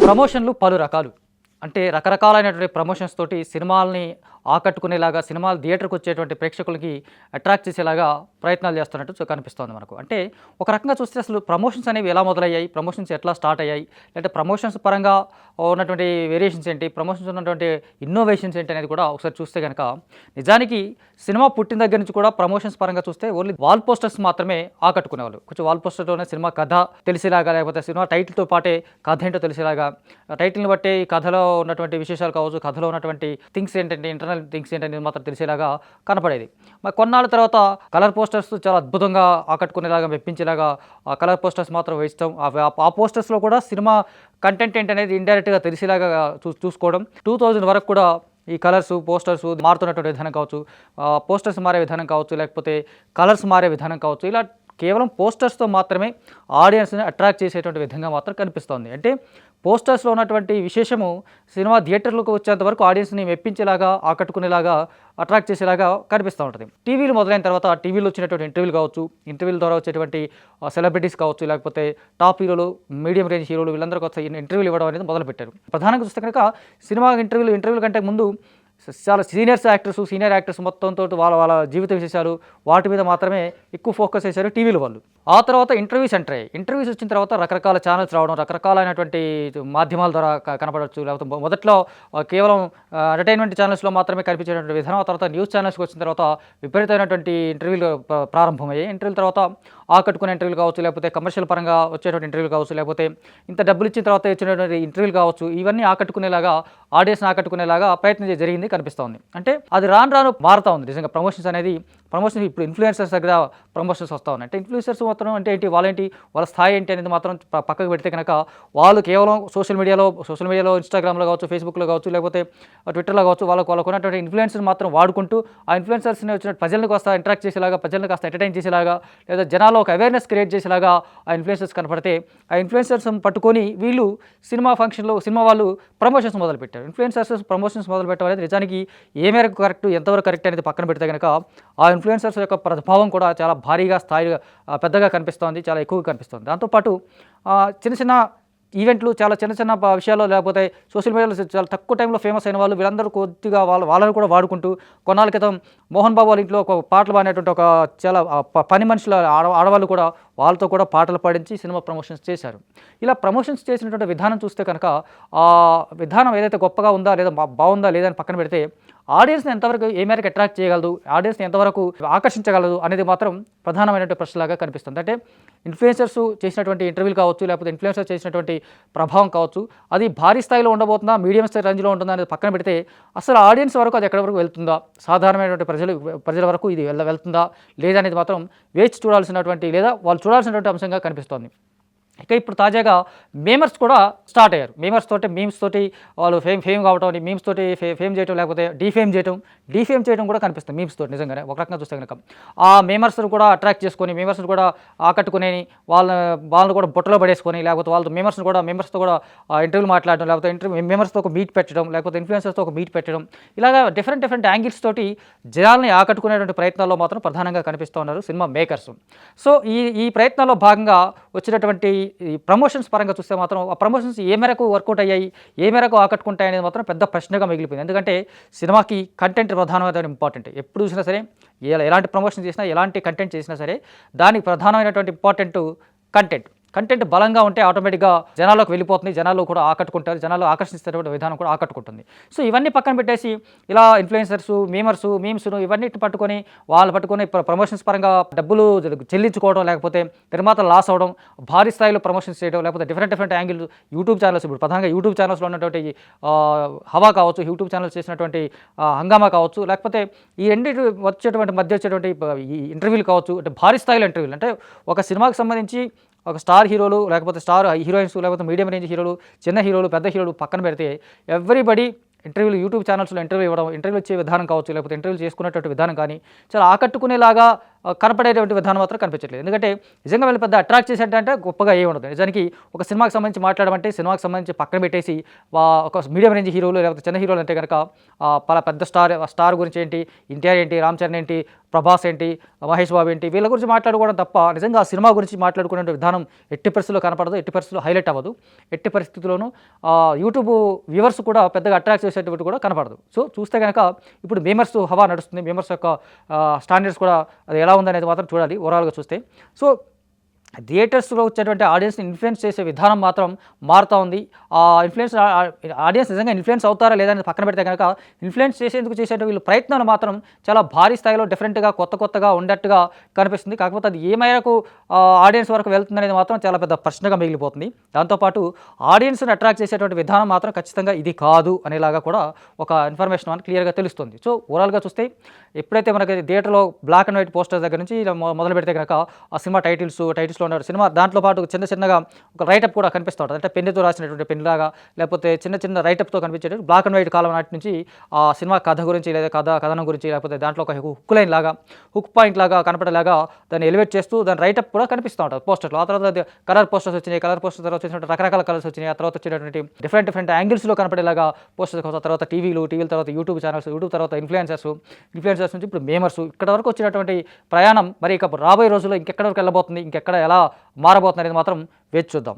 ప్రమోషన్లు పలు రకాలు. అంటే రకరకాలైనటువంటి ప్రమోషన్స్ తోటి సినిమాల్ని ఆకట్టుకునేలాగా, సినిమాలు థియేటర్‌కి వచ్చేటువంటి ప్రేక్షకులకి అట్రాక్ట్ చేసేలాగా ప్రయత్నాలు చేస్తున్నట్టు కనిపిస్తోంది మనకు. అంటే ఒక రకంగా చూస్తే అసలు ప్రమోషన్స్ అనేవి ఎలా మొదలయ్యాయి? ప్రమోషన్స్ ఎట్లా స్టార్ట్ అయ్యాయి? లేదంటే ప్రమోషన్స్ పరంగా ఉన్నటువంటి వేరియేషన్స్ ఏంటి? ప్రమోషన్స్ ఉన్నటువంటి ఇన్నోవేషన్స్ ఏంటి అనేది కూడా ఒకసారి చూస్తే గనక నిజానికి సినిమా పుట్టిన దగ్గర నుంచి కూడా ప్రమోషన్స్ పరంగా చూస్తే ఓన్లీ వాల్ పోస్టర్స్ మాత్రమే ఆకట్టుకునేవాళ్ళు. కొంచెం వాల్ పోస్టర్‌లోనే సినిమా కథ తెలిసేలాగా, లేకపోతే సినిమా టైటిల్‌తో పాటే కథ ఏంటో తెలిసేలాగా, టైటిల్‌ని బట్టే ఈ కథలో ఉన్నటువంటి విశేషాలు కావచ్చు, కథలో ఉన్నటువంటి థింగ్స్ ఏంటంటే ఇంటర్నల్ థింగ్స్ ఏంటనేది మాత్రం తెలిసేలాగా కనపడేది. మరి కొన్నాళ్ళ తర్వాత కలర్ పోస్టర్స్ చాలా అద్భుతంగా ఆకట్టుకునేలాగా, మెప్పించేలాగా ఆ కలర్ పోస్టర్స్ మాత్రం వేయించడం, ఆ పోస్టర్స్‌లో కూడా సినిమా కంటెంట్ ఏంటనేది ఇండైరెక్ట్‌గా తెలిసేలాగా చూసుకోవడం. 2000 వరకు కూడా ఈ కలర్స్, పోస్టర్స్ మారుతున్నటువంటి విధానం కావచ్చు, పోస్టర్స్ మారే విధానం కావచ్చు, లేకపోతే కలర్స్ మారే విధానం కావచ్చు, ఇలా కేవలం పోస్టర్స్‌తో మాత్రమే ఆడియన్స్‌ని అట్రాక్ట్ చేసేటువంటి విధంగా మాత్రం కనిపిస్తోంది. అంటే పోస్టర్స్‌లో ఉన్నటువంటి విశేషము సినిమా థియేటర్‌లోకి వచ్చేంత వరకు ఆడియన్స్‌ని మెప్పించేలాగా, ఆకట్టుకునేలాగా, అట్రాక్ట్ చేసేలాగా కనిపిస్తూ ఉంటుంది. టీవీలు మొదలైన తర్వాత టీవీలో వచ్చినటువంటి ఇంటర్వ్యూలు కావచ్చు, ఇంటర్వ్యూల ద్వారా వచ్చేటువంటి సెలబ్రిటీస్ కావచ్చు, లేకపోతే టాప్ హీరోలు, మీడియం రేంజ్ హీరోలు వీళ్ళందరికీ ఒకసారి ఇంటర్వ్యూలు ఇవ్వడం అనేది మొదలుపెట్టారు. ప్రధానంగా చూస్తే కనుక సినిమా ఇంటర్వ్యూల కంటే ముందు చాలా సీనియర్ యాక్టర్స్ మొత్తంతో వాళ్ళ జీవిత విశేషాలు వాటి మీద మాత్రమే ఎక్కువ ఫోకస్ చేశారు టీవీల వాళ్ళు. ఆ తర్వాత ఇంటర్వ్యూస్ ఎంటర్ అయ్యాయి. ఇంటర్వ్యూస్ వచ్చిన తర్వాత రకరకాల ఛానల్స్ రావడం, రకరకాలైనటువంటి మాధ్యమాల ద్వారా కనపడవచ్చు. లేకపోతే మొదట్లో కేవలం ఎంటర్టైన్మెంట్ ఛానల్స్లో మాత్రమే కనిపించేటువంటి విధానం. ఆ తర్వాత న్యూస్ ఛానల్స్కి వచ్చిన తర్వాత విపరీతమైనటువంటి ఇంటర్వ్యూలు ప్రారంభమయ్యాయి. ఇంటర్వ్యూల తర్వాత ఆకట్టుకునే ఇంటర్వ్యూలు కావచ్చు, లేకపోతే కమర్షియల్ పరంగా వచ్చేటువంటి ఇంటర్వ్యూలు కావచ్చు, లేకపోతే ఇంత డబ్బులు ఇచ్చిన తర్వాత ఇచ్చినటువంటి ఇంటర్వ్యూలు కావచ్చు, ఇవన్నీ ఆకట్టుకునేలాగా, ఆడియన్స్ని ఆకట్టుకునేలాగా ప్రయత్నం జరిగింది కనిపిస్తోంది. అంటే అది రాను రాను మారుతూ ఉంది. నిజంగా ప్రమోషన్స్ ఇప్పుడు ఇన్ఫ్లుయెన్సర్స్ దగ్గర ప్రమోషన్స్ వస్తూ ఉన్నాయి. అంటే ఇన్ఫ్లుయెన్సర్స్ మాత్రం అంటే ఏంటి, వాళ్ళ స్థాయి ఏంటి అనేది మాత్రం పక్కకు పెడితే కనుక వాళ్ళు కేవలం సోషల్ మీడియాలో ఇన్స్టాగ్రామ్లో కావచ్చు, ఫేస్బుక్లో కావచ్చు, లేకపోతే ట్విట్టర్లో కావచ్చు, వాళ్ళకు ఉన్నటువంటి ఇన్ఫ్లుయెన్సర్ని మాత్రం వాడుకుంటూ ఆ ఇన్ఫ్లుయెన్సర్స్ని వచ్చిన ప్రజలను కాస్త ఇంటరాక్ట్ చేసేలాగా, ప్రజలను కాస్త ఎంటర్టైన్ చేసేలాగా, లేదా జనాల్లో ఒక అవేర్నెస్ క్రియేట్ చేసేలాగా ఆ ఇన్ఫ్లుయెన్సర్స్ కనపడితే ఆ ఇన్ఫ్లుయెన్సర్స్ని పట్టుకొని వీళ్ళు సినిమా వాళ్ళు ప్రమోషన్స్ మొదలుపెట్టారు. ఇన్ఫ్లుయెన్సర్స్ ప్రమోషన్స్ మొదలుపెట్టడం అనేది నిజానికి ఏ మేరకు కరెక్ట్, ఎంతవరకు కరెక్ట్ అనేది పక్కన పెడితే కనుక ఆ ఇన్ఫ్లుయెన్సర్స్ యొక్క ప్రభావం కూడా చాలా భారీగా స్థాయిగా పెద్దగా కనిపిస్తోంది, చాలా ఎక్కువగా కనిపిస్తుంది. దాంతోపాటు చిన్న ఈవెంట్లు, చాలా చిన్న విషయాల్లో, లేకపోతే సోషల్ మీడియాలో చాలా తక్కువ టైంలో ఫేమస్ అయిన వాళ్ళు వీళ్ళందరూ కొద్దిగా వాళ్ళని కూడా వాడుకుంటూ కొన్నాళ్ళ క్రితం మోహన్ బాబు వాళ్ళ ఇంట్లో ఒక పాటలు పాడినటువంటి ఒక చాలా పని మనుషుల ఆడవాళ్ళు కూడా వాళ్ళతో కూడా పాటలు పాడించి సినిమా ప్రమోషన్స్ చేశారు. ఇలా ప్రమోషన్స్ చేసినటువంటి విధానం చూస్తే కనుక ఆ విధానం ఏదైతే గొప్పగా ఉందా లేదా బాగుందా లేదా అని పక్కన పెడితే ఆడియన్స్ని ఎంతవరకు ఏ మేరకు అట్రాక్ట్ చేయగలదు, ఆడియన్స్ని ఎంతవరకు ఆకర్షించగలదు అనేది మాత్రం ప్రధానమైనటువంటి ప్రశ్నలాగా కనిపిస్తుంది. అంటే ఇన్ఫ్లుయెన్సర్స్ చేసినటువంటి ఇంటర్వ్యూలు కావచ్చు, లేకపోతే ఇన్ఫ్లుయెన్సర్ చేసినటువంటి ప్రభావం కావచ్చు, అది భారీ స్థాయిలో ఉండబోతుందా, మీడియం స్థాయి రేంజ్లో ఉంటుందా అనేది పక్కన పెడితే అసలు ఆడియన్స్ వరకు అది ఎక్కడి వరకు వెళ్తుందా, సాధారణమైనటువంటి ప్రజల వరకు ఇది వెళ్తుందా లేదా అనేది మాత్రం వేచి చూడాల్సినటువంటి, లేదా వాళ్ళు చూడాల్సినటువంటి అంశంగా కనిపిస్తోంది. ఇక ఇప్పుడు తాజాగా మేమర్స్ కూడా స్టార్ట్ అయ్యారు. మీమ్స్ తోటి వాళ్ళు ఫేమ్ కావటం, మీమ్స్ తోటి ఫేమ్ చేయటం, లేకపోతే డీఫేమ్ చేయడం కూడా కనిపిస్తుంది మీమ్స్ తోటి. నిజంగానే ఒక రకంగా చూస్తే కనుక ఆ మేమర్స్ని కూడా అట్రాక్ట్ చేసుకొని, మేమర్స్ని కూడా ఆకట్టుకుని వాళ్ళని కూడా బుట్టలో పడేసుకొని, లేకపోతే మేమర్స్తో కూడా ఇంటర్వ్యూలు మాట్లాడడం, లేకపోతే మేమర్స్తో ఒక మీట్ పెట్టడం, లేకపోతే ఇన్ఫ్లుయెన్సర్స్తో ఒక మీట్ పెట్టడం, ఇలాగా డిఫరెంట్ యాంగిల్స్ తోటి జనాల్ని ఆకట్టుకునేటువంటి ప్రయత్నాల్లో మాత్రం ప్రధానంగా కనిపిస్తూ ఉన్నారు సినిమా మేకర్స్. సో ఈ ప్రయత్నాల్లో భాగంగా వచ్చినటువంటి ఈ ప్రమోషన్స్ పరంగా చూస్తే మాత్రం ఆ ప్రమోషన్స్ ఏ మేరకు వర్కౌట్ అయ్యాయి, ఏ మేరకు ఆకట్టుకుంటాయి అనేది మాత్రం పెద్ద ప్రశ్నగా మిగిలిపోయింది. ఎందుకంటే సినిమాకి కంటెంట్ ప్రధానమైన ఇంపార్టెంట్. ఎప్పుడు చూసినా సరే, ఎలాంటి ప్రమోషన్ చేసినా, ఎలాంటి కంటెంట్ చేసినా సరే దానికి ప్రధానమైనటువంటి ఇంపార్టెంట్ కంటెంట్ బలంగా ఉంటే ఆటోమేటిక్గా జనాల్లోకి వెళ్ళిపోతుంది, జనాలు కూడా ఆకట్టుకుంటారు, జనాలు ఆకర్షిస్తున్నటువంటి విధానం కూడా ఆకట్టుకుంటుంది. సో ఇవన్నీ పక్కన పెట్టేసి ఇలా ఇన్ఫ్లుయెన్సర్స్, మీమ్స్ను ఇవన్నీ పట్టుకొని ప్రమోషన్స్ పరంగా డబ్బులు చెల్లించుకోవడం, లేకపోతే నిర్మాతలు లాస్ అవ్వడం, భారీ స్థాయిలో ప్రమోషన్స్ చేయడం, లేకపోతే డిఫరెంట్ యాంగిల్ యూట్యూబ్ ఛానల్స్, ఇప్పుడు ప్రధానంగా యూట్యూబ్ ఛానల్స్లో ఉన్నటువంటి హవా కావచ్చు, యూట్యూబ్ ఛానల్స్ చేసినటువంటి హంగామా కావచ్చు, లేకపోతే ఈ రెండింటి మధ్య వచ్చేటువంటి ఈ ఇంటర్వ్యూలు కావచ్చు, అంటే భారీ స్థాయిలో ఇంటర్వ్యూలు, అంటే ఒక సినిమాకి సంబంధించి ఒక స్టార్ హీరోలు, లేకపోతే స్టార్ హీరోయిన్స్, లేకపోతే మీడియం రేంజ్ హీరోలు, చిన్న హీరోలు, పెద్ద హీరోలు పక్కన పెడితే ఎవ్రీబడి ఇంటర్వ్యూలు, యూట్యూబ్ ఛానల్స్లో ఇంటర్వ్యూ ఇచ్చే విధానం కావచ్చు, లేకపోతే ఇంటర్వ్యూలు చేసుకునేటువంటి విధానం కానీ చాలా ఆకట్టుకునేలాగా కనపడేటువంటి విధానం మాత్రం కనిపించట్లేదు. ఎందుకంటే నిజంగా వీళ్ళు పెద్ద అట్రాక్ట్ చేసేటంటే గొప్పగా ఏమి ఉండదు. నిజానికి ఒక సినిమాకి సంబంధించి మాట్లాడమంటే సినిమాకి సంబంధించి పక్కన పెట్టేసి ఒక మీడియం రేంజ్ హీరోలు లేకపోతే చిన్న హీరోలు అంటే కనుక పలా పెద్ద స్టార్ గురించి ఏంటి, ఎన్టీఆర్ ఏంటి, రామ్ చరణ్ ఏంటి, ప్రభాస్ ఏంటి, మహేష్ బాబు ఏంటి, వీళ్ళ గురించి మాట్లాడుకోవడం తప్ప నిజంగా ఆ సినిమా గురించి మాట్లాడుకునే విధానం ఎట్టి పరిస్థితుల్లో కనపడదు, ఎట్టి పరిస్థితుల్లో హైలైట్ అవ్వదు, ఎట్టి పరిస్థితుల్లోనూ యూట్యూబ్ వ్యూవర్స్ కూడా పెద్దగా అట్రాక్ట్ చేసేటువంటి కూడా కనపడదు. సో చూస్తే కనుక ఇప్పుడు మేమర్స్ హవా నడుస్తుంది. మేమర్స్ యొక్క స్టాండర్డ్స్ కూడా అది ఎలా ఉందనేది మాత్రం చూడాలి ఓవరాల్గా చూస్తే. సో థియేటర్స్లో వచ్చేటువంటి ఆడియన్స్ని ఇన్ఫ్లుయెన్స్ చేసే విధానం మాత్రం మారుతూ ఉంది. ఆ ఆడియన్స్ నిజంగా ఇన్ఫ్లుయెన్స్ అవుతారా లేదా అనేది పక్కన పెడితే కనుక ఇన్ఫ్లుయెన్స్ చేసేందుకు చేసే వీళ్ళు ప్రయత్నాలు మాత్రం చాలా భారీ స్థాయిలో డిఫరెంట్గా కొత్తగా ఉండట్టుగా కనిపిస్తుంది. కాకపోతే అది ఏ మేరకు ఆడియన్స్ వరకు వెళ్తుంది అనేది మాత్రం చాలా పెద్ద ప్రశ్నగా మిగిలిపోతుంది. దాంతోపాటు ఆడియన్స్ని అట్రాక్ట్ చేసేటువంటి విధానం మాత్రం ఖచ్చితంగా ఇది కాదు అనేలాగా కూడా ఒక ఇన్ఫర్మేషన్ మనకు క్లియర్గా తెలుస్తుంది. సో ఓవరాల్గా చూస్తే ఎప్పుడైతే మనకి థియేటర్లో బ్లాక్ అండ్ వైట్ పోస్టర్స్ దగ్గర నుంచి మొదలు పెడితే కనుక ఆ సినిమా టైటిల్స్లో ఉన్న సినిమా దాంట్లో పాటు చిన్నగా ఒక రైటప్ కూడా కనిపిస్తూ ఉంటుంది. అంటే పెన్నుతో రాసినటువంటి పెన్నులాగా లేకపోతే చిన్న రైటప్తో కనిపించేటట్టు బ్లాక్ అండ్ వైట్ కాలం నాటి నుంచి ఆ సినిమా కథ గురించి లేదా కథనం గురించి లేకపోతే దాంట్లో ఒక హుక్ లైన్ లాగా హుక్ పాయింట్ లాగా కనపడేలాగా దాన్ని ఎలివేట్ చేస్తూ దాని రైటప్ కూడా కనిపిస్తూ ఉంటుంది పోస్టర్లో. ఆ తర్వాత కలర్ పోస్టర్స్ వచ్చినాయి. కలర్ పోస్టర్స్ తర్వాత వచ్చినటువంటి రకరకాల కలర్స్ వచ్చినాయి. ఆ తర్వాత వచ్చేటటువంటి డిఫరెంట్ యాంగిల్స్లో కనపడేలాగా పోస్టర్స్, తర్వాత టీవీల తర్వాత యూట్యూబ్ ఛానల్స్, యూట్యూబ్ తర్వాత ఇన్ఫ్లుయెన్సర్స్ నుంచి ఇప్పుడు మేమర్స్, ఇక్కడ వరకు వచ్చినటువంటి ప్రయాణం మరి ఇక రాబోయే రోజుల్లో ఇంకెక్కడ వరకు వెళ్ళబోతుంది, ఇంకెక్కడ ఎలా మారబోతుంది అనేది మాత్రం వేచి చూద్దాం.